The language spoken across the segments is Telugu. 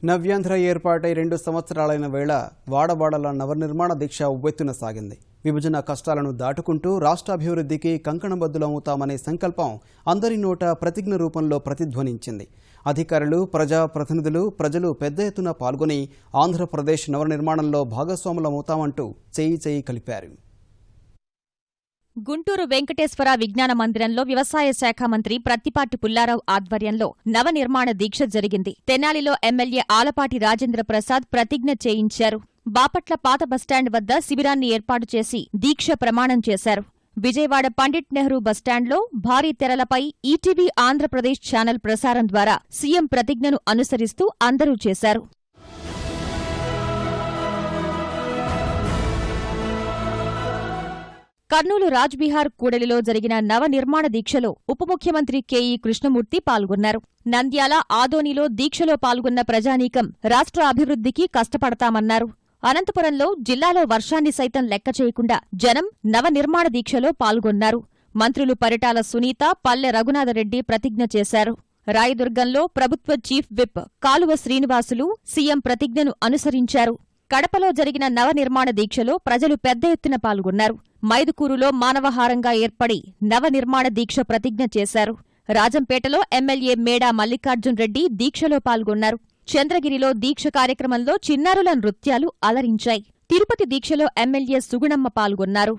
నవ్యాంధ్ర ఏర్పాటై 2 సంవత్సరాలైన వేళ వాడవాడల నవనిర్మాణ దీక్ష ఉవ్వెత్తున సాగింది. విభజన కష్టాలను దాటుకుంటూ రాష్ట్రాభివృద్ధికి కంకణబద్దులవుతామనే సంకల్పం అందరి నోట ప్రతిజ్ఞ రూపంలో ప్రతిధ్వనించింది. అధికారులు, ప్రజాప్రతినిధులు, ప్రజలు పెద్ద ఎత్తున పాల్గొని ఆంధ్రప్రదేశ్ నవనిర్మాణంలో భాగస్వాములమవుతామంటూ చేయి కలిపారు. గుంటూరు వెంకటేశ్వర విజ్ఞాన మందిరంలో వ్యవసాయ శాఖ మంత్రి ప్రత్తిపాటి పుల్లారావు ఆధ్వర్యంలో నవనిర్మాణ దీక్ష జరిగింది. తెనాలిలో ఎమ్మెల్యే ఆలపాటి రాజేంద్ర ప్రసాద్ ప్రతిజ్ఞ చేయించారు. బాపట్ల పాత బస్టాండ్ వద్ద శిబిరాన్ని ఏర్పాటు చేసి దీక్ష ప్రమాణం చేశారు. విజయవాడ పండిట్ నెహ్రూ బస్టాండ్లో భారీ తెరలపై ఈటీవీ ఆంధ్రప్రదేశ్ ఛానల్ ప్రసారం ద్వారా సీఎం ప్రతిజ్ఞను అనుసరిస్తూ అందరూ చేశారు. కర్నూలు రాజ్బిహార్ కూడలిలో జరిగిన నవనిర్మాణ దీక్షలో ఉప ముఖ్యమంత్రి కెఈ కృష్ణమూర్తి పాల్గొన్నారు. నంద్యాల, ఆదోనిలో దీక్షలో పాల్గొన్న ప్రజానీకం రాష్ట్ర అభివృద్ధికి కష్టపడతామన్నారు. అనంతపురంలో జిల్లాలో వర్షాన్ని సైతం లెక్క చేయకుండా జనం నవనిర్మాణ దీక్షలో పాల్గొన్నారు. మంత్రులు పరిటాల సునీత, పల్లె రఘునాథరెడ్డి ప్రతిజ్ఞ చేశారు. రాయదుర్గంలో ప్రభుత్వ చీఫ్ విప్ కాలువ శ్రీనివాసులు సీఎం ప్రతిజ్ఞను అనుసరించారు. కడపలో జరిగిన నవనిర్మాణ దీక్షలో ప్రజలు పెద్ద ఎత్తున పాల్గొన్నారు. మైదుకూరులో మానవహారంగా ఏర్పడి నవనిర్మాణ దీక్ష ప్రతిజ్ఞ చేశారు. రాజంపేటలో ఎమ్మెల్యే మేడా మల్లికార్జున్ రెడ్డి దీక్షలో పాల్గొన్నారు. చంద్రగిరిలో దీక్ష కార్యక్రమంలో చిన్నారుల నృత్యాలు అలరించాయి. తిరుపతి దీక్షలో ఎమ్మెల్యే సుగుణమ్మ పాల్గొన్నారు.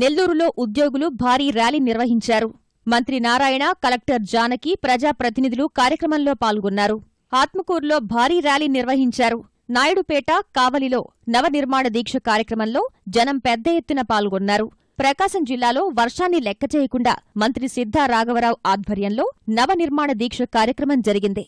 నెల్లూరులో ఉద్యోగులు భారీ ర్యాలీ నిర్వహించారు. మంత్రి నారాయణ, కలెక్టర్ జానకి, ప్రజాప్రతినిధులు కార్యక్రమంలో పాల్గొన్నారు. ఆత్మకూరులో భారీ ర్యాలీ నిర్వహించారు. నాయుడుపేట, కావలిలో నవనిర్మాణ దీక్ష కార్యక్రమంలో జనం పెద్ద ఎత్తున పాల్గొన్నారు. ప్రకాశం జిల్లాలో వర్షాన్ని లెక్క చేయకుండా మంత్రి సిద్ధా రాఘవరావు ఆధ్వర్యంలో నవనిర్మాణ దీక్ష కార్యక్రమం జరిగింది.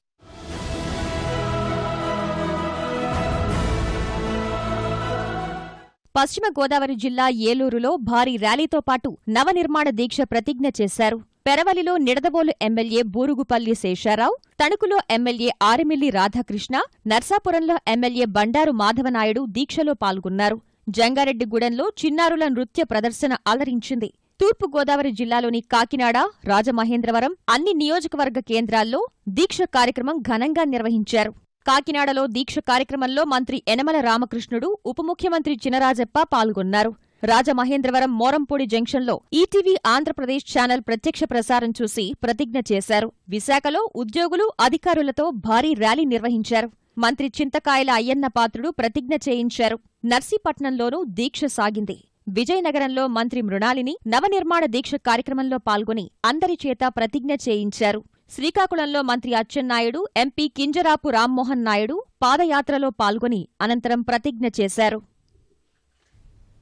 పశ్చిమ గోదావరి జిల్లా ఏలూరులో భారీ ర్యాలీతో పాటు నవనిర్మాణ దీక్ష ప్రతిజ్ఞ చేశారు. పెరవలిలో నిడదవోలు ఎమ్మెల్యే బూరుగుపల్లి శేషారావు, తణుకులో ఎమ్మెల్యే ఆరిమిల్లి రాధాకృష్ణ, నర్సాపురంలో ఎమ్మెల్యే బండారు మాధవనాయుడు దీక్షలో పాల్గొన్నారు. జంగారెడ్డిగూడెంలో చిన్నారుల నృత్య ప్రదర్శన అలరించింది. తూర్పుగోదావరి జిల్లాలోని కాకినాడ, రాజమహేంద్రవరం అన్ని నియోజకవర్గ కేంద్రాల్లో దీక్ష కార్యక్రమం ఘనంగా నిర్వహించారు. కాకినాడలో దీక్ష కార్యక్రమంలో మంత్రి యనమల రామకృష్ణుడు, ఉప ముఖ్యమంత్రి చినరాజప్ప పాల్గొన్నారు. రాజమహేంద్రవరం మోరంపూడి జంక్షన్లో ఈటీవీ ఆంధ్రప్రదేశ్ ఛానల్ ప్రత్యక్ష ప్రసారం చూసి ప్రతిజ్ఞ చేశారు. విశాఖలో ఉద్యోగులు, అధికారులతో భారీ ర్యాలీ నిర్వహించారు. మంత్రి చింతకాయల అయ్యన్న పాత్రుడు ప్రతిజ్ఞ చేయించారు. నర్సీపట్నంలోనూ దీక్ష సాగింది. విజయనగరంలో మంత్రి మృణాలిని నవనిర్మాణ దీక్ష కార్యక్రమంలో పాల్గొని అందరిచేత ప్రతిజ్ఞ చేయించారు. శ్రీకాకుళంలో మంత్రి అచ్చెన్నాయుడు, ఎంపీ కింజరాపు రామ్మోహన్ నాయుడు పాదయాత్రలో పాల్గొని అనంతరం ప్రతిజ్ఞ చేశారు.